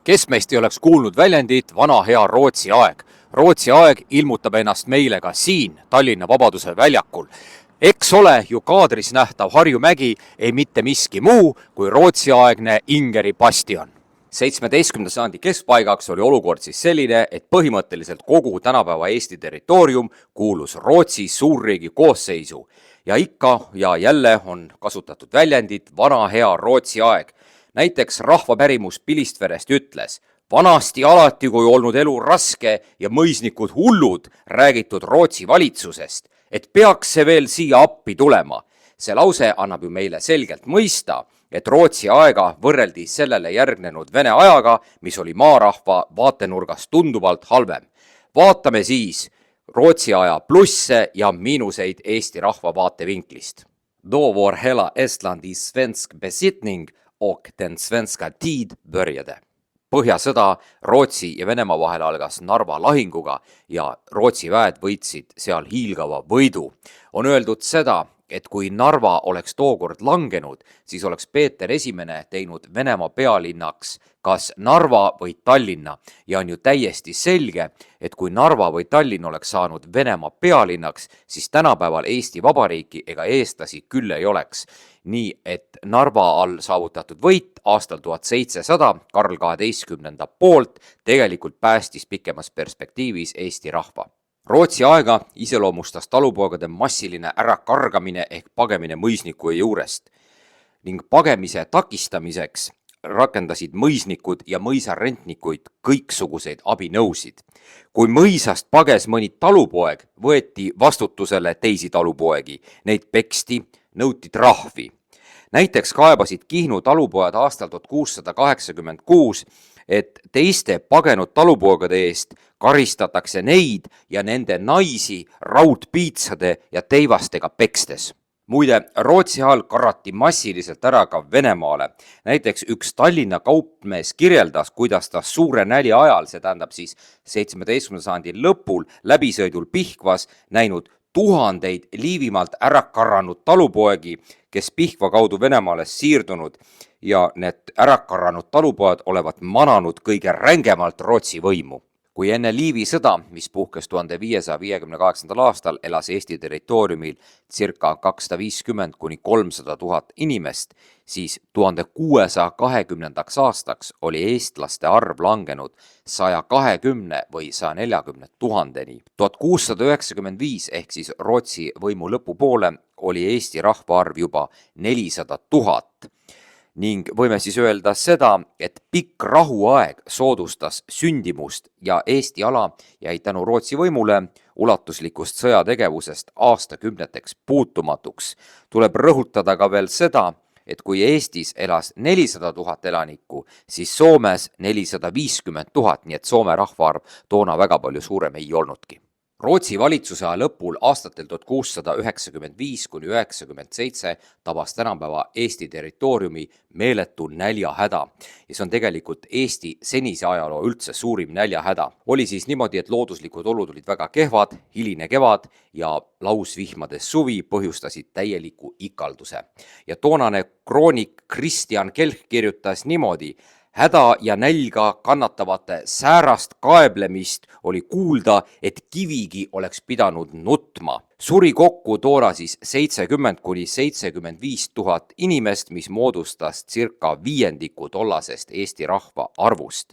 Kes meist ei oleks kuulnud väljendit vana hea Rootsi aeg? Rootsi aeg ilmutab ennast meile ka siin Tallinna Vabaduse väljakul. Eks ole ju kaadris nähtav Harju mägi ei mitte miski muu kui Rootsi-aegne Ingeri bastion. 17. sajandi keskpaigaks oli olukord siis selline, et põhimõtteliselt kogu tänapäeva Eesti territoorium kuulus Rootsi suurriigi koosseisu ja ikka ja jälle on kasutatud väljendit vana hea Rootsi aeg. Näiteks rahvapärimus Pilistverest ütles: vanasti alati, kui olnud elu raske ja mõisnikud hullud, räägitud Rootsi valitsusest, et peaks see veel siia appi tulema. See lause annab ju meile selgelt mõista, et Rootsi aega võrreldi sellele järgnenud Vene ajaga, mis oli maarahva vaatenurgast tunduvalt halvem. Vaatame siis Rootsi aja plusse ja miinuseid Eesti rahva vaatevinklist. Då var hela Estland i svensk besittning och den svenska tid började. Põhjasõda Rootsi ja Venemaa vahel algas Narva lahinguga ja Rootsi väed võitsid seal hiilgava võidu. On öeldud seda, et kui Narva oleks tookord langenud, siis oleks Peeter I teinud Venemaa pealinnaks kas Narva või Tallinna ja on ju täiesti selge, et kui Narva või Tallinn oleks saanud Venemaa pealinnaks, siis tänapäeval Eesti Vabariiki ega eestlasi küll ei oleks. Nii et Narva all saavutatud võit aastal 1700 Karl XII poolt tegelikult päästis pikemas perspektiivis Eesti rahva. Rootsi aega iseloomustas talupoegade massiline ärakargamine ehk pagemine mõisniku juurest ning pagemise takistamiseks rakendasid mõisnikud ja mõisarentnikuid kõiksuguseid abinõusid. Kui mõisast pages mõni talupoeg, võeti vastutusele teisi talupoegi, neid peksti, nõuti trahvi. Näiteks kaebasid Kihnu talupojad aastal 1686, et teiste pagenud talupoegade eest karistatakse neid ja nende naisi raudpiitsade ja teivastega pekstes. Muide, Rootsi ajal karati massiliselt ära ka Venemaale. Näiteks üks Tallinna kaupmees kirjeldas, kuidas ta suure nälja ajal, see tähendab siis 17. sajandi lõpul läbisõidul Pihkvas näinud tuhandeid Liivimaalt ära karranud talupoegi, kes Pihkva kaudu Venemaale siirdunud ja need ära karranud talupojad olevat mananud kõige rängemalt Rootsi võimu. Kui enne Liivi sõda, mis puhkes 1558. aastal, elas Eesti territooriumil circa 250 kuni 300 000 inimest, siis 1620. aastaks oli eestlaste arv langenud 120 või 140 000-ni. 1695 ehk siis Rootsi võimu lõpupoole oli Eesti rahvaarv juba 400 000. Ning võime siis öelda seda, et pikk rahuaeg soodustas sündimust ja Eesti ala jäi tänu Rootsi võimule ulatuslikust sõjategevusest aastakümneteks puutumatuks. Tuleb rõhutada ka veel seda, et kui Eestis elas 400 000 elanikku, siis Soomes 450 000, nii et Soome rahvaarv toona väga palju suurem ei olnudki. Rootsi valitsuse aja lõpul aastatel 1695 kuni 97 tabas tänapäeva Eesti territooriumi meeletu näljahäda ja see on tegelikult Eesti senise ajaloo üldse suurim näljahäda. Oli siis niimoodi, et looduslikud olud olid väga kehvad, hiline kevad ja lausvihmades suvi põhjustasid täieliku ikalduse. Ja toonane kroonik Kristjan Kelch kirjutas niimoodi: häda ja nälga kannatavate säärast kaeblemist oli kuulda, et kivigi oleks pidanud nutma. Suri kokku toona siis 70 kuni 75 000 inimest, mis moodustas circa viiendiku tollasest Eesti rahva arvust.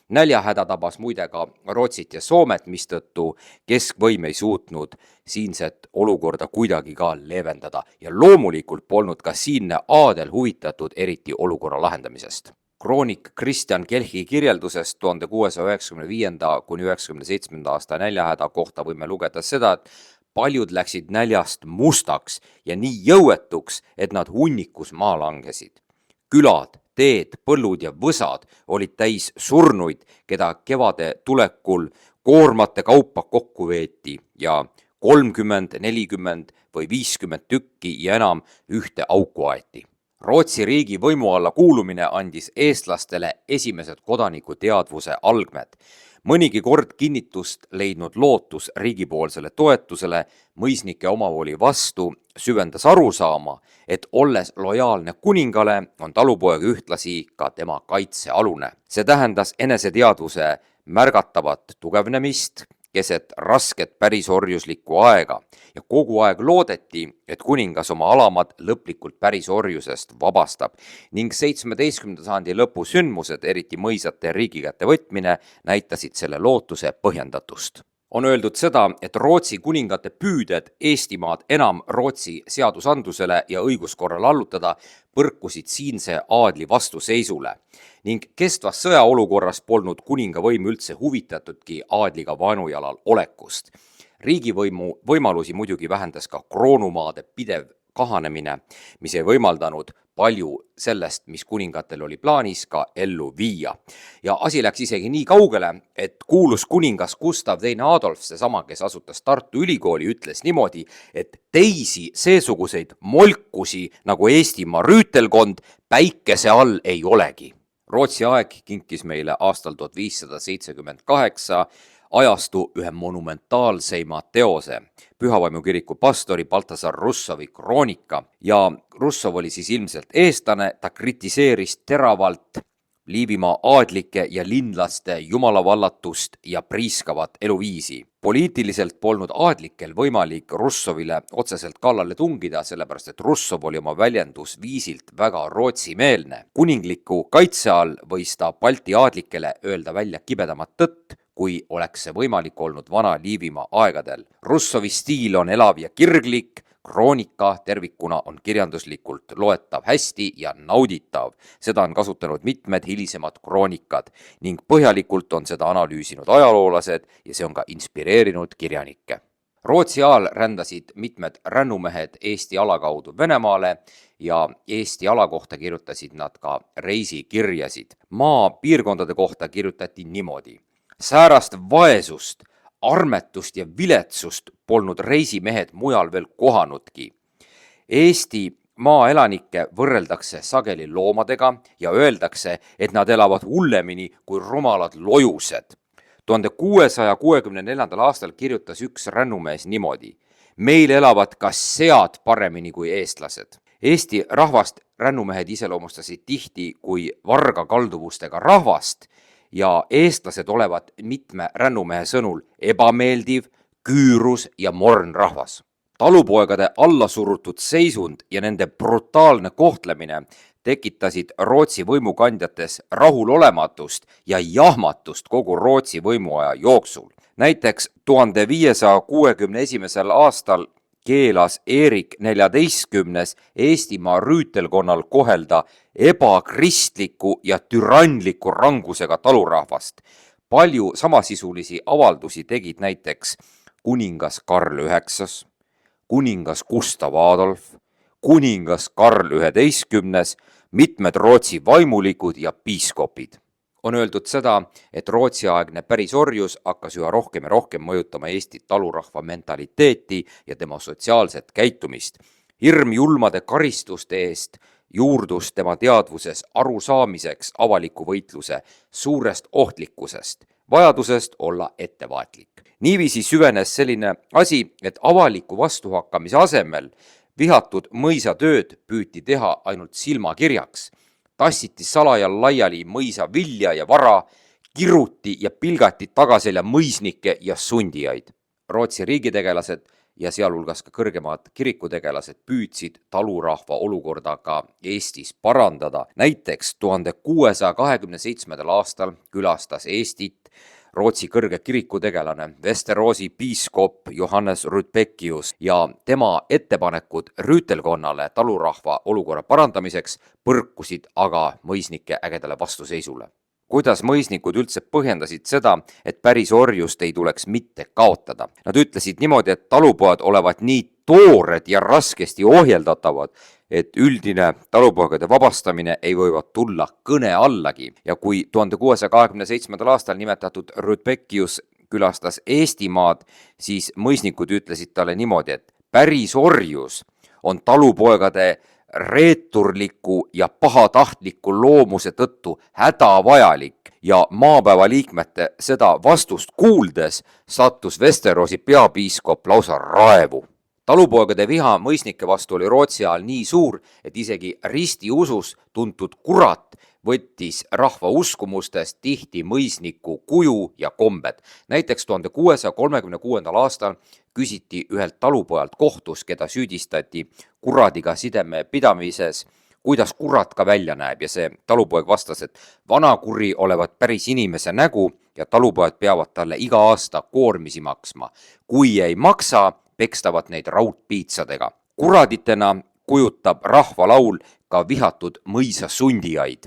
Näljahäda tabas muide ka Rootsit ja Soomet, mistõttu keskvõim ei suutnud siinset olukorda kuidagi ka leevendada ja loomulikult polnud ka siinne aadel huvitatud eriti olukorra lahendamisest. Kroonik Kristjan Kelchi kirjeldusest 1695 kuni 97 aasta näljahäda kohta võime lugeda seda, et paljud läksid näljast mustaks ja nii jõuetuks, et nad hunnikus maa langesid. Külad, teed, põllud ja võsad olid täis surnuid, keda kevade tulekul koormate kaupa kokku veeti ja 30, 40 või 50 tükki ja enam ühte auku aeti. Rootsi riigi võimu alla kuulumine andis eestlastele esimesed kodanikuteadvuse algmed. Mõnigi kord kinnitust leidnud lootus riigipoolsele toetusele mõisnike omavooli vastu süvendas arusaama, et olles lojaalne kuningale, on talupoeg ühtlasi ka tema kaitsealune. See tähendas eneseteadvuse märgatavat tugevnemist keset rasket pärisorjuslikku aega ja kogu aeg loodeti, et kuningas oma alamad lõplikult pärisorjusest vabastab ning 17. sajandi lõpu sündmused, eriti mõisate riigikätte võtmine, näitasid selle lootuse põhjendatust. On öeldud seda, et Rootsi kuningate püüded Eestimaad enam Rootsi seadusandlusele ja õiguskorrale allutada põrkusid siinse aadli vastuseisule ning kestvas sõjaolukorras polnud kuninga võim üldse huvitatudki aadliga vaenujalal olekust. Riigivõimu võimalusi muidugi vähendas ka kroonumaade pidev kahanemine, mis ei võimaldanud palju sellest, mis kuningatel oli plaanis, ka ellu viia. Ja asi läks isegi nii kaugele, et kuulus kuningas Gustav II Adolf, seesama, kes asutas Tartu Ülikooli, ütles niimoodi, et teisi seesuguseid molkusi nagu Eestimaa rüütelkond päikese all ei olegi. Rootsi aeg kinkis meile aastal 1578 ajastu ühe monumentaalseima teose, Pühavaimu kiriku pastori Baltasar Russovi kroonika ja Russov oli siis ilmselt eestlane, ta kritiseeris teravalt Liivimaa aadlike ja linlaste jumalavallatust ja priiskavat eluviisi. Poliitiliselt polnud aadlikel võimalik Russovile otseselt kallale tungida, sellepärast et Russov oli oma väljendusviisilt väga rootsimeelne. Kuningliku kaitse all võis ta Balti aadlikele öelda välja kibedamat tõtt, kui oleks see võimalik olnud vana Liivimaa aegadel. Russovi stiil on elav ja kirglik, kroonika tervikuna on kirjanduslikult loetav hästi ja nauditav. Seda on kasutanud mitmed hilisemad kroonikad ning põhjalikult on seda analüüsinud ajaloolased ja see on ka inspireerinud kirjanikke. Rootsi ajal rändasid mitmed rännumehed Eesti ala kaudu Venemaale ja Eesti ala kohta kirjutasid nad ka reisikirjasid. Maapiirkondade kohta kirjutati niimoodi. Säärast vaesust, armetust ja viletsust polnud reisimehed mujal veel kohanudki. Eesti maaelanikke võrreldakse sageli loomadega ja öeldakse, et nad elavad hullemini kui rumalad lojused. 1664. aastal kirjutas üks rännumees niimoodi. Meil elavad ka sead paremini kui eestlased. Eesti rahvast rännumehed iseloomustasid tihti kui varga kalduvustega rahvast ja eestlased olevat mitme rännumehe sõnul ebameeldiv, küürus ja morn rahvas. Talupoegade allasurutud seisund ja nende brutaalne kohtlemine tekitasid Rootsi võimukandjates rahulolematust ja jahmatust kogu Rootsi võimuaja jooksul. Näiteks 1561. aastal keelas Erik XIV Eestimaa rüütelkonnal kohelda ebakristliku ja türanliku rangusega talurahvast. Palju samasisulisi avaldusi tegid näiteks kuningas Karl IX, kuningas Gustav Adolf, kuningas Karl XI, mitmed Rootsi vaimulikud ja piiskopid. On öeldud seda, et Rootsi-aegne pärisorjus hakkas üha rohkem ja rohkem mõjutama Eesti talurahva mentaliteeti ja tema sotsiaalset käitumist. Hirm julmade karistuste eest juurdus tema teadvuses arusaamiseks avaliku võitluse suurest ohtlikkusest, vajadusest olla ettevaatlik. Niiviisi süvenes selline asi, et avaliku vastuhakkamise asemel vihatud mõisatööd püüti teha ainult silmakirjaks. Tassiti salajal laiali mõisa vilja ja vara, kiruti ja pilgati tagaselja mõisnikke ja sundijaid. Rootsi riigitegelased ja sealhulgas ka kõrgemad kirikutegelased püüdsid talurahva olukorda ka Eestis parandada. Näiteks 1627. aastal külastas Eestit Rootsi kõrge kirikutegelane Västeråsi piiskop Johannes Rudbeckius ja tema ettepanekud rüütelkonnale talurahva olukorra parandamiseks põrkusid aga mõisnike ägedale vastuseisule. Kuidas mõisnikud üldse põhjendasid seda, et pärisorjust ei tuleks mitte kaotada? Nad ütlesid niimoodi, et talupoed olevat nii toored ja raskesti ohjeldatavad, et üldine talupoegade vabastamine ei võivad tulla kõne allagi. Ja kui 1627. aastal nimetatud Rudbeckius külastas Eestimaad, siis mõisnikud ütlesid talle niimoodi, et pärisorjus on talupoegade reeturliku ja pahatahtliku loomuse tõttu hädavajalik ja maapäeva liikmete seda vastust kuuldes sattus Vesterosi peapiiskop lausa raevu. Talupoegade viha mõisnike vastu oli Rootsi ajal nii suur, et isegi ristiusus tuntud kurat võttis rahva uskumustest tihti mõisniku kuju ja kombed. Näiteks 1636. aastal küsiti ühelt talupojalt kohtus, keda süüdistati kuradiga sideme pidamises, kuidas kurat ka välja näeb, ja see talupoeg vastas, et vanakuri olevat päris inimese nägu ja talupojad peavad talle iga aasta koormisi maksma. Kui ei maksa, pekstavad neid raudpiitsadega. Kuraditena kujutab rahvalaul ka vihatud mõisa sundijaid.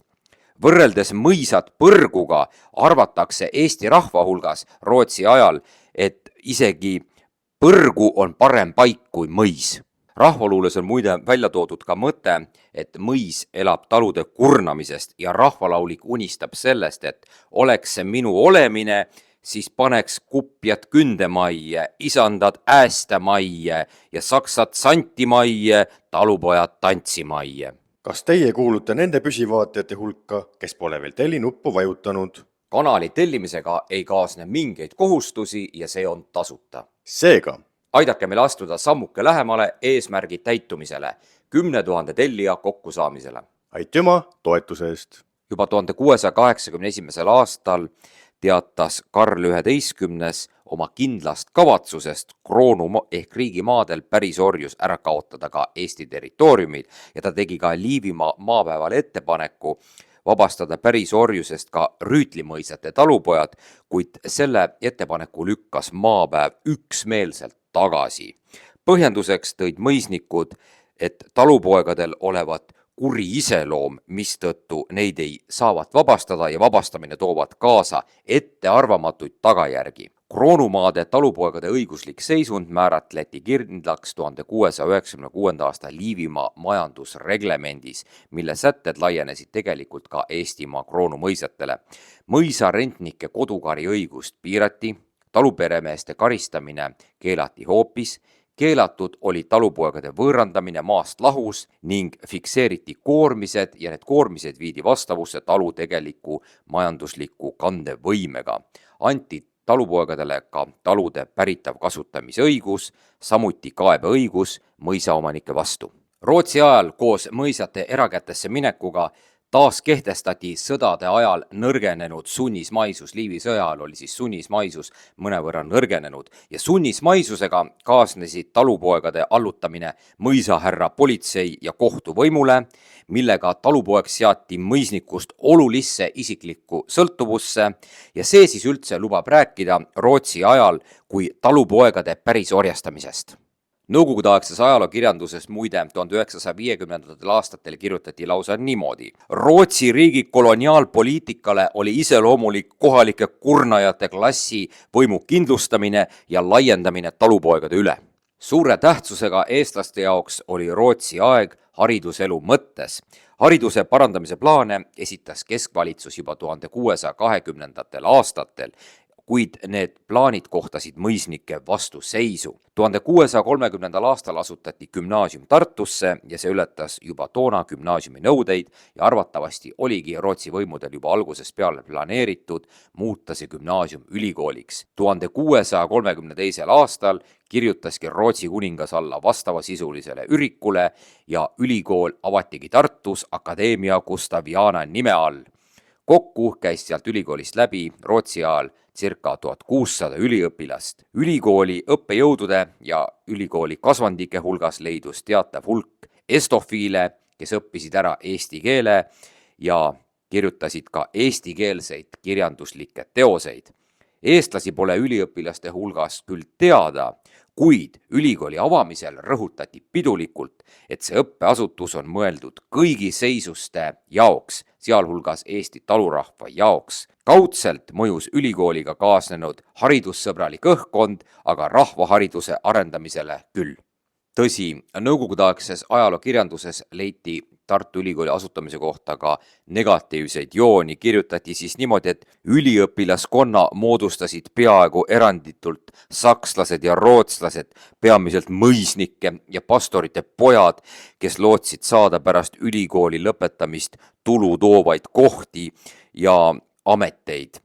Võrreldes mõisad põrguga arvatakse Eesti rahva hulgas Rootsi ajal, et isegi põrgu on parem paik kui mõis. Rahvaluules on muide välja toodud ka mõte, et mõis elab talude kurnamisest ja rahvalaulik unistab sellest, et oleks see minu olemine, siis paneks kupjad kündemajje, isandad äästemajje ja saksad santimajje, talupojad tantsimajje. Kas teie kuulute nende püsivaatajate hulka, kes pole veel tellinuppu vajutanud? Kanali tellimisega ei kaasne mingeid kohustusi ja see on tasuta. Seega, aidake meil astuda sammuke lähemale eesmärgi täitumisele, 10 000 tellija kokkusaamisele. aitüma toetuse eest! Juba 1681. aastal teatas Karl XI oma kindlast kavatsusest kroonu ehk riigimaadel pärisorjus ära kaotada ka Eesti territooriumil ja ta tegi ka Liivimaa maapäeval ettepaneku vabastada pärisorjusest ka rüütlimõisate talupojad, kuid selle ettepaneku lükkas maapäev üksmeelselt tagasi. Põhjenduseks tõid mõisnikud, et talupoegadel olevat kuri iseloom, mistõttu neid ei saavat vabastada ja vabastamine toovad kaasa ettearvamatuid tagajärgi. Kroonumaade talupoegade õiguslik seisund määratleti kindlaks 1696. aasta Liivimaa majandusreglemendis, mille sätted laienesid tegelikult ka Eestimaa kroonumõisatele. Mõisarentnike kodukari õigust piirati, taluperemeeste karistamine keelati hoopis, keelatud oli talupoegade võõrandamine maast lahus ning fikseeriti koormised ja need koormised viidi vastavusse talu tegeliku majandusliku kandevõimega. Anti talupoegadele ka talude päritav kasutamise õigus, samuti kaebeõigus mõisaomanike vastu. Rootsi ajal koos mõisate erakätesse minekuga taas kehtestati sõdade ajal nõrgenenud sunnismaisus. Liivi sõja ajal oli siis sunnismaisus mõnevõrra nõrgenenud ja sunnismaisusega kaasnesid talupoegade allutamine mõisahärra politsei ja kohtuvõimule, millega talupoeg seati mõisnikust olulisse isiklikku sõltuvusse ja see siis üldse lubab rääkida Rootsi ajal kui talupoegade pärisorjastamisest. Nõukogudeaegses ajalookirjanduses muide 1950. aastatel kirjutati lausa niimoodi. Rootsi riigi koloniaalpoliitikale oli iseloomulik kohalike kurnajate klassi võimu kindlustamine ja laiendamine talupoegade üle. Suure tähtsusega eestlaste jaoks oli Rootsi aeg hariduselu mõttes. Hariduse parandamise plaane esitas keskvalitsus juba 1620. aastatel, kuid need plaanid kohtasid mõisnike vastuseisu. 1630. aastal asutati gümnaasium Tartusse ja see ületas juba toona gümnaasiumi nõudeid ja arvatavasti oligi Rootsi võimudel juba algusest peale planeeritud muuta see gümnaasium ülikooliks. 1632. aastal kirjutaski Rootsi kuningas alla vastavasisulisele ürikule ja ülikool avatigi Tartus Akadeemia Gustaviana nime all. Kokku käis sealt ülikoolist läbi Rootsi ajal circa 1600 üliõpilast. Ülikooli õppejõudude ja ülikooli kasvandike hulgas leidus teatav hulk estofiile, kes õppisid ära eesti keele ja kirjutasid ka eestikeelseid kirjanduslikke teoseid. Eestlasi pole üliõpilaste hulgas küll teada, kuid ülikooli avamisel rõhutati pidulikult, et see õppeasutus on mõeldud kõigi seisuste jaoks, sealhulgas Eesti talurahva jaoks. Kaudselt mõjus ülikooliga kaasnenud haridussõbralik õhkkond, aga rahvahariduse arendamisele küll. Tõsi, nõukogudeaegses ajalookirjanduses leiti Tartu Ülikooli asutamise kohta ka negatiivseid jooni. Kirjutati siis niimoodi, et üliõpilaskonna moodustasid peaaegu eranditult sakslased ja rootslased, peamiselt mõisnike ja pastorite pojad, kes lootsid saada pärast ülikooli lõpetamist tulu toovaid kohti ja ameteid.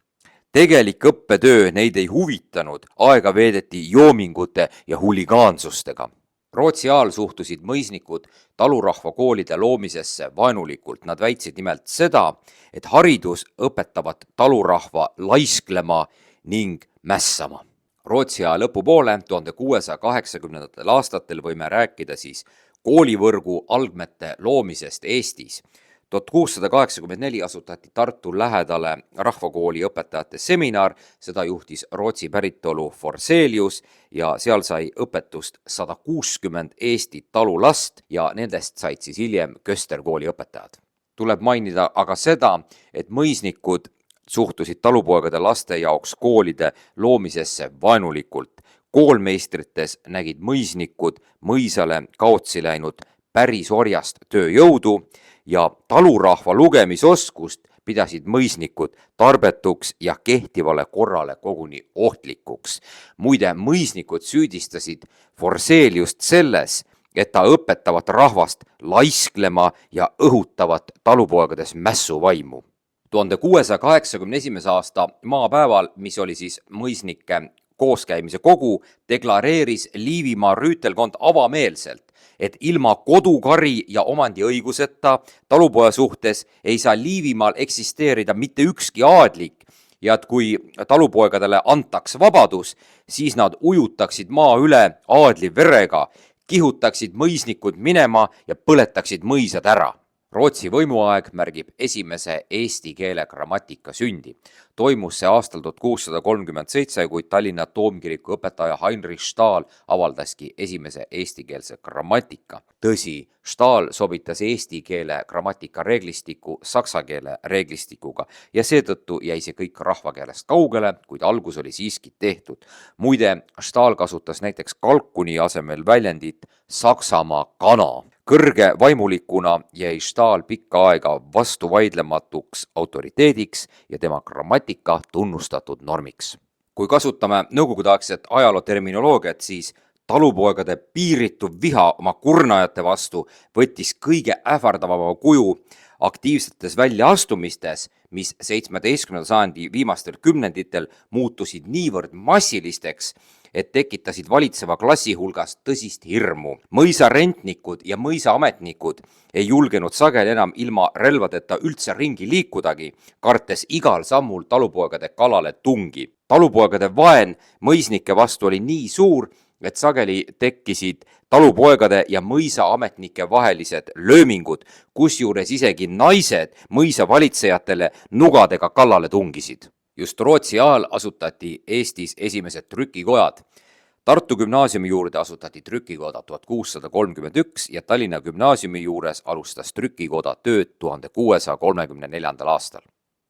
Tegelik õppetöö neid ei huvitanud, aega veedeti joomingute ja huligaansustega. Rootsi ajal suhtusid mõisnikud talurahva koolide loomisesse vaenulikult. Nad väitsid nimelt seda, et haridus õpetavat talurahva laisklema ning mässama. Rootsi aja lõpupoole 1680. aastatel võime rääkida siis koolivõrgu algmete loomisest Eestis. 1684 asutati Tartu lähedale rahvakooli õpetajate seminar, seda juhtis Rootsi päritolu Forselius ja seal sai õpetust 160 Eesti talulast ja nendest said siis hiljem Kösterkooli õpetajad. Tuleb mainida aga seda, et mõisnikud suhtusid talupoegade laste jaoks koolide loomisesse vaenulikult. Koolmeistrites nägid mõisnikud mõisale kaotsi läinud päris orjast tööjõudu ja talurahva lugemisoskust pidasid mõisnikud tarbetuks ja kehtivale korrale koguni ohtlikuks. Muide, mõisnikud süüdistasid Forseliust selles, et ta õpetavat rahvast laisklema ja õhutavat talupoegades mässuvaimu. 1681. aasta maapäeval, mis oli siis mõisnike kooskäimise kogu, deklareeris Liivimaa rüütelkond avameelselt, et ilma kodukari ja omandiõiguseta talupoja suhtes ei saa Liivimaal eksisteerida mitte ükski aadlik ja et kui talupoegadele antaks vabadus, siis nad ujutaksid maa üle aadli verega, kihutaksid mõisnikud minema ja põletaksid mõisad ära. Rootsi võimuaeg märgib esimese eesti keele grammatika sündi. Toimus see aastal 1637, kui Tallinna Toomkiriku õpetaja Heinrich Stahl avaldaski esimese eestikeelse grammatika. Tõsi, Stahl sobitas eesti keele grammatika reeglistiku saksa keele reeglistikuga ja seetõttu jäi see kõik rahvakeelest kaugele, kuid algus oli siiski tehtud. Muide, Stahl kasutas näiteks kalkuni asemel väljendit Saksamaa kana. Kõrge vaimulikuna jäi Stahl pikka aega vastuvaidlematuks autoriteediks ja tema grammatika tunnustatud normiks. Kui kasutame nõukogudeaegset ajalooterminoloogiat, siis talupoegade piiritu viha oma kurnajate vastu võttis kõige ähvardavama kuju aktiivsetes väljaastumistes, mis 17. sajandi viimastel kümnenditel muutusid niivõrd massilisteks, et tekitasid valitseva klassi hulgas tõsist hirmu. Mõisarentnikud ja mõisaametnikud ei julgenud sageli enam ilma relvadeta üldse ringi liikudagi, kartes igal sammul talupoegade kalale tungi. Talupoegade vaen mõisnike vastu oli nii suur, et sageli tekkisid talupoegade ja mõisaametnike vahelised löömingud, kusjuures isegi naised mõisavalitsejatele nugadega kallale tungisid. Just Rootsi ajal asutati Eestis esimesed trükikojad. Tartu gümnaasiumi juurde asutati trükikoda 1631 ja Tallinna gümnaasiumi juures alustas trükikoda tööd 1634. aastal.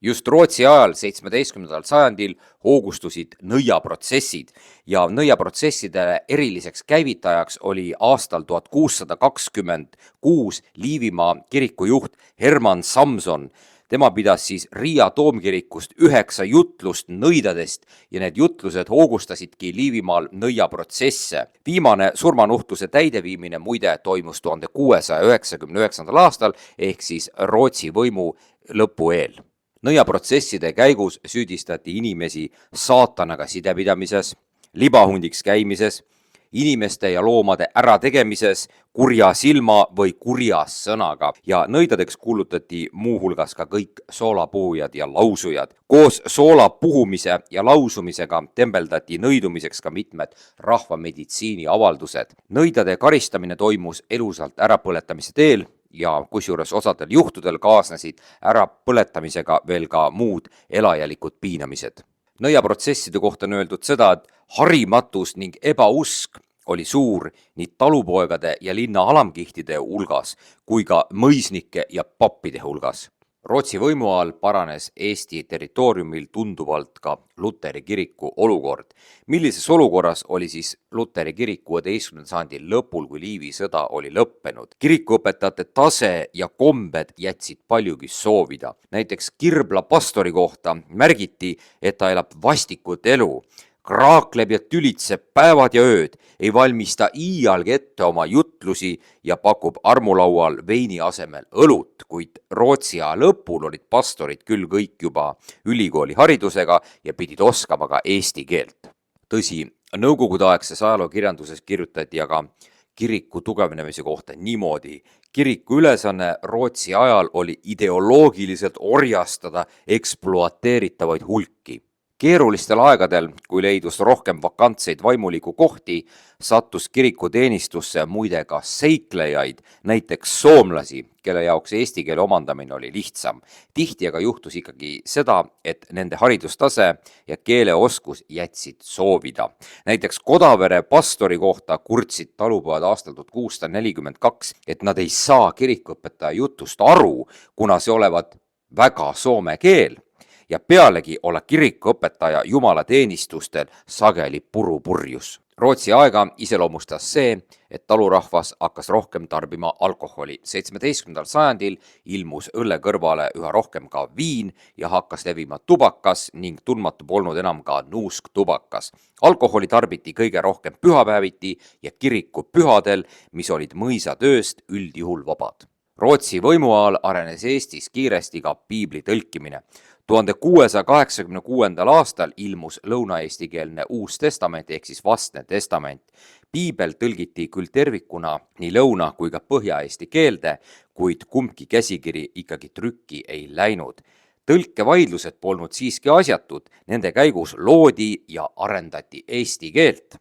Just Rootsi ajal 17. sajandil hoogustusid nõiaprotsessid ja nõiaprotsessidele eriliseks käivitajaks oli aastal 1626 Liivimaa kirikujuht Hermann Samson. Tema pidas siis Riia toomkirikust 9 jutlust nõidadest ja need jutlused hoogustasidki Liivimaal nõiaprotsesse. Viimane surmanuhtluse täideviimine muide toimus 1699. aastal ehk siis Rootsi võimu lõpu eel. Nõiaprotsesside käigus süüdistati inimesi saatanaga sidepidamises, libahundiks käimises, inimeste ja loomade ärategemises, kurja silma või kurja sõnaga ja nõidadeks kuulutati muuhulgas ka kõik soolapuhujad ja lausujad. Koos soola puhumise ja lausumisega tembeldati nõidumiseks ka mitmed rahvameditsiini avaldused. Nõidade karistamine toimus elusalt ärapõletamise teel ja kusjuures osadel juhtudel kaasnesid ärapõletamisega veel ka muud elajälikud piinamised. Nõiaprotsesside kohta on öeldud seda, et harimatus ning ebausk oli suur nii talupoegade ja linna alamkihtide hulgas kui ka mõisnike ja pappide hulgas. Rootsi võimu all paranes Eesti territooriumil tunduvalt ka Luteri kiriku olukord. Millises olukorras oli siis Luteri kirik 16. sajandi lõpul, kui Liivi sõda oli lõppenud? Kirikuõpetajate tase ja kombed jätsid paljugi soovida. Näiteks Kirbla pastori kohta märgiti, et ta elab vastikut elu, kraakleb ja tülitseb päevad ja ööd, ei valmista iialgi ette oma jutlusi ja pakub armulaual veini asemel õlut, kuid Rootsi aja lõpul olid pastorid küll kõik juba ülikooli haridusega ja pidid oskama ka eesti keelt. Tõsi, nõukogudeaegses ajalookirjanduses kirjutati aga kiriku tugevnemise kohta niimoodi. Kiriku ülesanne Rootsi ajal oli ideoloogiliselt orjastada ekspluateeritavaid hulki. Keerulistel aegadel, kui leidus rohkem vakantseid vaimuliku kohti, sattus kiriku teenistusse muide ka seiklejaid, näiteks soomlasi, kelle jaoks eesti keele omandamine oli lihtsam. Tihti aga juhtus ikkagi seda, et nende haridustase ja keeleoskus jätsid soovida. Näiteks Kodavere pastori kohta kurtsid talupojad aastal 1642, et nad ei saa kirikuõpetaja jutust aru, kuna see olevat väga soome keel. Ja pealegi olla kirikuõpetaja jumalateenistustel sageli purupurjus. Rootsi aega iseloomustas see, et talurahvas hakkas rohkem tarbima alkoholi. 17. sajandil ilmus õlle kõrvale üha rohkem ka viin ja hakkas levima tubakas ning tundmatu polnud enam ka nuusktubakas. Alkoholi tarbiti kõige rohkem pühapäeviti ja kirikupühadel, mis olid mõisatööst üldjuhul vabad. Rootsi võimu ajal arenes Eestis kiiresti ka piibli tõlkimine. 1686. aastal ilmus lõunaeestikeelne Uus Testament ehk siis Vastne testament. Piibel tõlgiti küll tervikuna nii lõuna- kui ka põhja-eesti keelde, kuid kumbki käsikiri ikkagi trükki ei läinud. Tõlkevaidlused polnud siiski asjatud, nende käigus loodi ja arendati eesti keelt.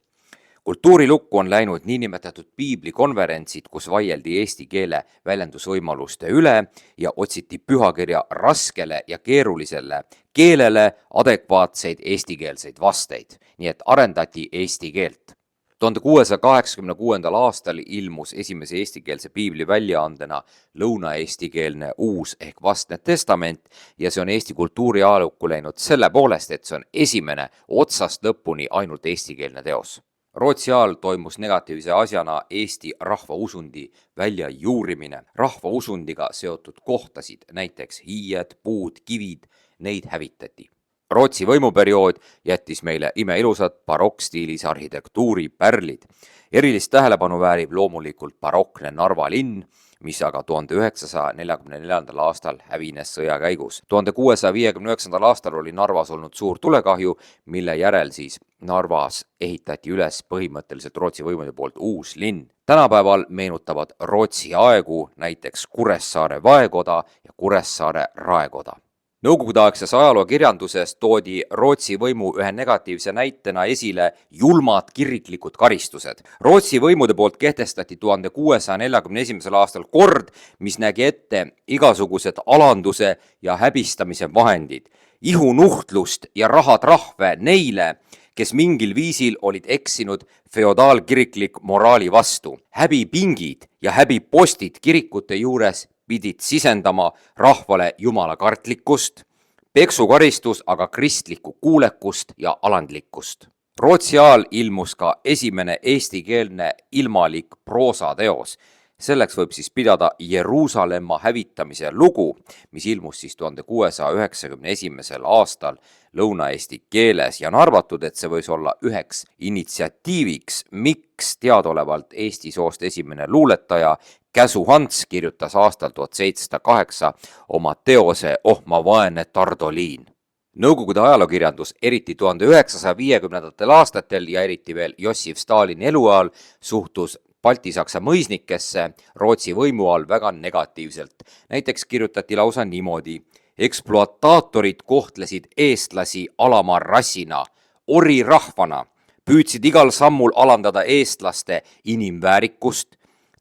Kultuurilukku on läinud niinimetatud piiblikonverentsid, kus vaieldi eesti keele väljendusvõimaluste üle ja otsiti pühakirja raskele ja keerulisele keelele adekvaatseid eestikeelseid vasteid, nii et arendati eesti keelt. 1686. aastal ilmus esimese eestikeelse piibli väljaandena lõunaeestikeelne Uus ehk Vastne testament ja see on Eesti kultuuri ajalukku läinud selle poolest, et see on esimene otsast lõpuni ainult eestikeelne teos. Rootsi ajal toimus negatiivse asjana Eesti rahvausundi väljajuurimine. Rahvausundiga seotud kohtasid, näiteks hiied, puud, kivid, neid hävitati. Rootsi võimuperiood jättis meile imeilusad barokkstiilis arhitektuuri pärlid. Erilist tähelepanu väärib loomulikult barokne Narva linn, mis aga 1944. aastal hävines sõja käigus. 1659. aastal oli Narvas olnud suur tulekahju, mille järel siis Narvas ehitati üles põhimõtteliselt Rootsi võimude poolt uus linn. Tänapäeval meenutavad Rootsi aegu näiteks Kuressaare vaekoda ja Kuressaare raekoda. Nõukogudeaegses ajalookirjanduses toodi Rootsi võimu ühe negatiivse näitena esile julmad kiriklikud karistused. Rootsi võimude poolt kehtestati 1641. aastal kord, mis nägi ette igasugused alanduse ja häbistamise vahendid, ihunuhtlust ja rahatrahve neile, kes mingil viisil olid eksinud feodaalkiriklik moraali vastu. Häbipingid ja häbipostid kirikute juures pidid sisendama rahvale jumalakartlikkust, peksukaristus aga kristlikku kuulekust ja alandlikkust. Rootsi ajal ilmus ka esimene eestikeelne ilmalik proosateos. Selleks võib siis pidada Jeruusalemma hävitamise lugu, mis ilmus siis 1691. aastal lõunaeesti keeles ja on arvatud, et see võis olla üheks initsiatiiviks, miks teadaolevalt Eesti soost esimene luuletaja Käsu Hans kirjutas aastal 1708 oma teose Oh ma vaene Tardoliin. Nõukogude ajalookirjandus, eriti 1950. aastatel ja eriti veel Jossif Stalini eluajal, suhtus Balti-Saksa mõisnikesse Rootsi võimu all väga negatiivselt. Näiteks kirjutati lausa niimoodi: ekspluataatorid kohtlesid eestlasi alama rassina, orirahvana, püüdsid igal sammul alandada eestlaste inimväärikust,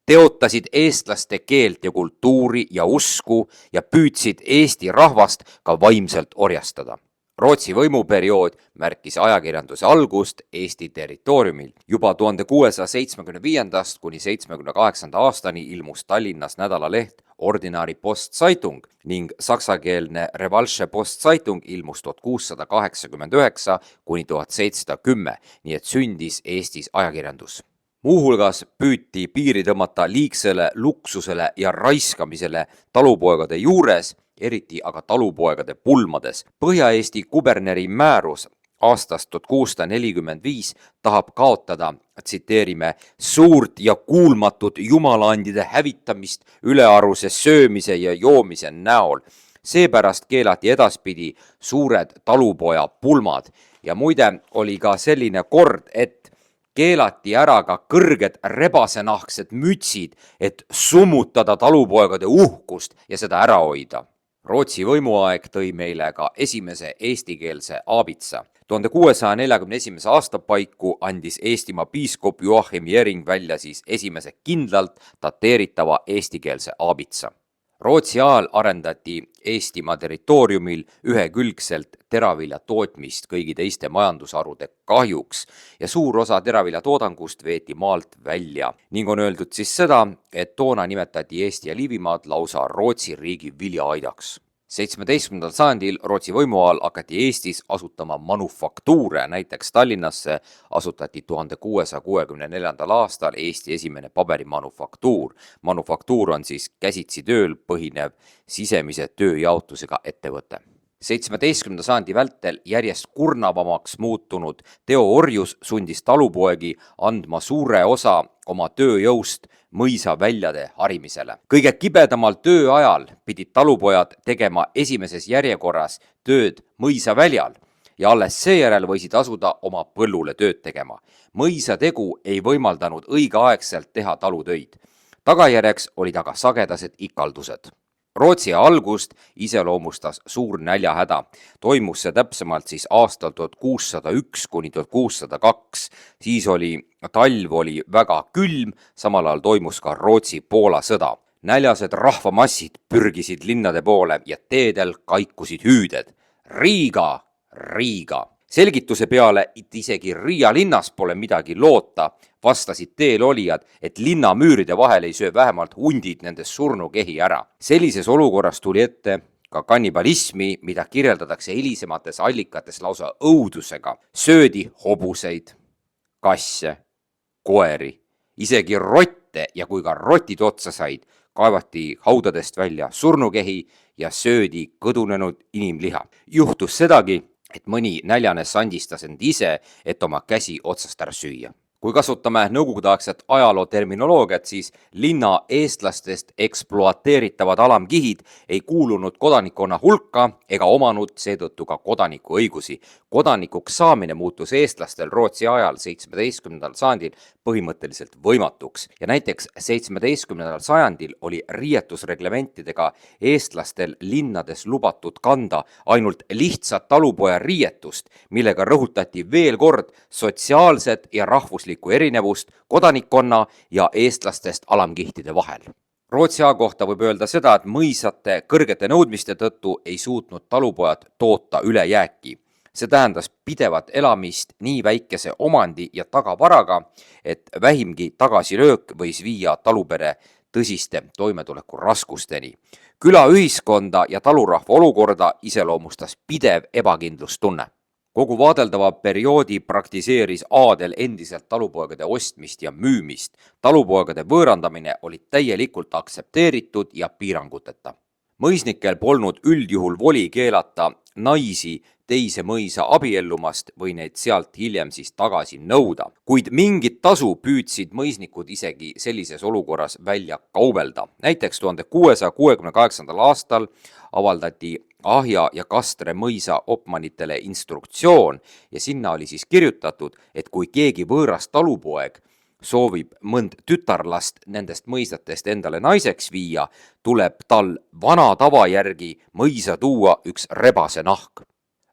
teotasid eestlaste keelt ja kultuuri ja usku ja püüdsid Eesti rahvast ka vaimselt orjastada. Rootsi võimuperiood märkis ajakirjanduse algust Eesti territooriumil. Juba 1675. kuni 78. aastani ilmus Tallinnas nädalaleht Ordinary Postzeitung ning saksakeelne Revalsche Postzeitung ilmus 1689 kuni 1710, nii et sündis Eestis ajakirjandus. Muuhulgas püüti piiri tõmmata liigsele luksusele ja raiskamisele talupoegade juures, eriti aga talupoegade pulmades. Põhja-Eesti kuberneri määrus aastast 1645 tahab kaotada, tsiteerime, suurt ja kuulmatut jumalaandide hävitamist ülearuse söömise ja joomise näol. Seepärast keelati edaspidi suured talupoja pulmad ja muide oli ka selline kord, et keelati ära ka kõrged rebasenahksed mütsid, et summutada talupoegade uhkust ja seda ära hoida. Rootsi võimuaeg tõi meile ka esimese eestikeelse aabitsa. 1641. aasta paiku andis Eestimaa piiskop Joachim Jering välja siis esimese kindlalt dateeritava eestikeelse aabitsa. Rootsi ajal arendati Eestimaa territooriumil ühekülgselt teravilja tootmist kõigi teiste majandusharude kahjuks ja suur osa teravilja toodangust veeti maalt välja ning on öeldud siis seda, et toona nimetati Eesti ja Liivimaad lausa Rootsi riigi viljaaidaks. 17. sajandil Rootsi võimu ajal hakati Eestis asutama manufaktuure, näiteks Tallinnasse asutati 1664. aastal Eesti esimene paberimanufaktuur. Manufaktuur on siis käsitsi tööl põhinev sisemise tööjaotusega ettevõte. 17. sajandi vältel järjest kurnavamaks muutunud teoorjus sundis talupoegi andma suure osa oma tööjõust mõisaväljade harimisele. Kõige kibedamal tööajal pidid talupojad tegema esimeses järjekorras tööd mõisaväljal ja alles seejärel võisid asuda oma põllule tööd tegema. Mõisategu ei võimaldanud õigeaegselt teha talutöid. Tagajärjeks olid aga sagedased ikaldused. Rootsi algust iseloomustas suur näljahäda. Toimus see täpsemalt siis aastal 1601 kuni 1602. Siis talv oli väga külm, samal ajal toimus ka Rootsi-Poola sõda. Näljased rahvamassid pürgisid linnade poole ja teedel kaikusid hüüded. Riiga, Riiga! Selgituse peale, et isegi Riia linnas pole midagi loota, vastasid teel olijad, et linna müüride vahel ei söö vähemalt hundid nendest surnukehi ära. Sellises olukorras tuli ette ka kannibalismi, mida kirjeldatakse hilisemates allikates lausa õudusega. Söödi hobuseid, kasse, koeri, isegi rotte ja kui ka rotid otsa said, kaevati haudadest välja surnukehi ja söödi kõdunenud inimliha. Juhtus sedagi, et mõni näljane sandistas end ise, et oma käsi otsast ära süüa. Kui kasutame nõukogudeaegset ajaloo terminoloogiat, siis linna eestlastest ekspluateeritavad alamkihid ei kuulunud kodanikkonna hulka ega omanud seetõttu ka kodanikuõigusi. Kodanikuks saamine muutus eestlastel Rootsi ajal 17. sajandil põhimõtteliselt võimatuks ja näiteks 17. sajandil oli riietusreglementidega eestlastel linnades lubatud kanda ainult lihtsat talupoja riietust, millega rõhutati veel kord sotsiaalset ja rahvuslikku erinevust kodanikkonna ja eestlastest alamkihtide vahel. Rootsi aja kohta võib öelda seda, et mõisate kõrgete nõudmiste tõttu ei suutnud talupojad toota ülejääki. See tähendas pidevat elamist nii väikese omandi ja tagavaraga, et vähimgi tagasilöök võis viia talupere tõsiste toimetuleku raskusteni. Külaühiskonda ja talurahva olukorda iseloomustas pidev ebakindlustunne. Kogu vaadeldava perioodi praktiseeris aadel endiselt talupoegade ostmist ja müümist. Talupoegade võõrandamine oli täielikult aksepteeritud ja piiranguteta. Mõisnikel polnud üldjuhul voli keelata naisi teise mõisa abiellumast või neid sealt hiljem siis tagasi nõuda. Kuid mingit tasu püüdsid mõisnikud isegi sellises olukorras välja kaubelda. Näiteks 1668. aastal avaldati Ahja ja Kastre mõisa opmanitele instruktsioon ja sinna oli siis kirjutatud, et kui keegi võõras talupoeg soovib mõnd tütarlast nendest mõisatest endale naiseks viia, tuleb tal vana tava järgi mõisa tuua üks rebase nahk.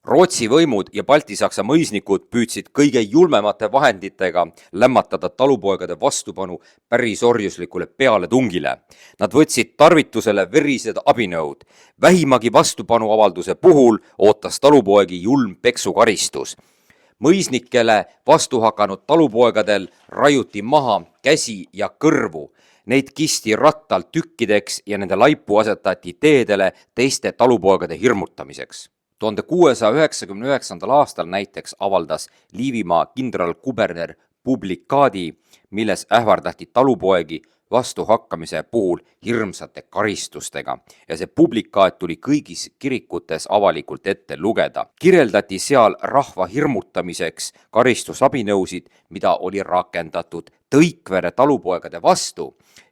Rootsi võimud ja baltisaksa mõisnikud püüdsid kõige julmemate vahenditega lämmatada talupoegade vastupanu päris orjuslikule pealetungile. Nad võtsid tarvitusele verised abinõud. Vähimagi vastupanuavalduse puhul ootas talupoegi julm peksukaristus. Mõisnikele vastu hakanud talupoegadel raiuti maha käsi ja kõrvu. Neid kisti rattalt tükkideks ja nende laipu asetati teedele teiste talupoegade hirmutamiseks. 1699. aastal näiteks avaldas Liivimaa kindralkuberner publikaadi, milles ähvardati talupoegi vastuhakkamise puhul hirmsate karistustega ja see publikaat tuli kõigis kirikutes avalikult ette lugeda. Kirjeldati seal rahva hirmutamiseks karistusabinõusid, mida oli rakendatud Tõikvere talupoegade vastu,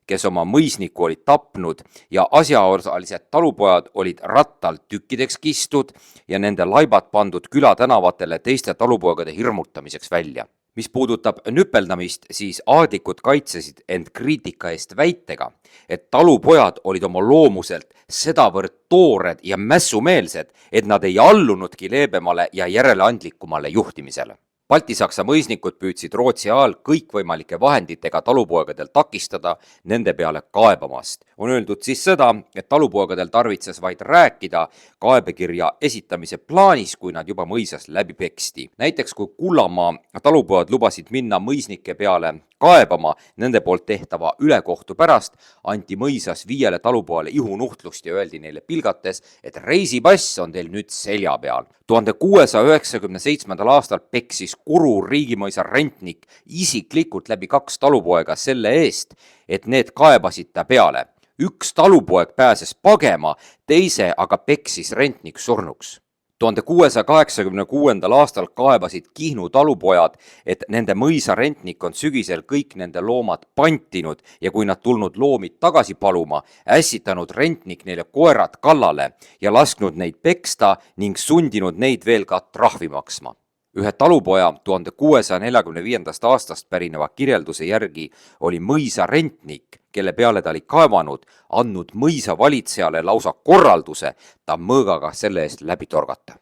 kes oma mõisniku olid tapnud ja asjaosalised talupojad olid rattalt tükkideks kistud ja nende laibad pandud külatänavatele teiste talupoegade hirmutamiseks välja. Mis puudutab nüpeldamist, siis aadlikud kaitsesid end kriitika eest väitega, et talupojad olid oma loomuselt sedavõrd toored ja mässumeelsed, et nad ei allunudki leebemale ja järeleandlikumale juhtimisele. Balti-Saksa mõisnikud püüdsid Rootsi ajal kõikvõimalike vahenditega talupoegadel takistada nende peale kaebamast. On öeldud siis seda, et talupoegadel tarvitses vaid rääkida kaebekirja esitamise plaanis, kui nad juba mõisas läbi peksti. Näiteks kui Kullamaa talupojad lubasid minna mõisnike peale kaebama nende poolt tehtava ülekohtu pärast, anti mõisas 5 talupojale ihunuhtlust ja öeldi neile pilgates, et reisipass on teil nüüd selja peal. 1697. aastal peksis Kuru riigimõisa rentnik isiklikult läbi 2 talupoega selle eest, et need kaebasid ta peale. Üks talupoeg pääses pagema, teise aga peksis rentnik surnuks. 1686. aastal kaebasid Kihnu talupojad, et nende mõisa rentnik on sügisel kõik nende loomad pantinud ja kui nad tulnud loomi tagasi paluma, ässitanud rentnik neile koerad kallale ja lasknud neid peksta ning sundinud neid veel ka trahvi maksma. Ühe talupoja 1645. aastast pärineva kirjelduse järgi oli mõisa rentnik, kelle peale ta oli kaevanud, andnud mõisa valitsejale lausa korralduse ta mõõgaga selle eest läbi torgata.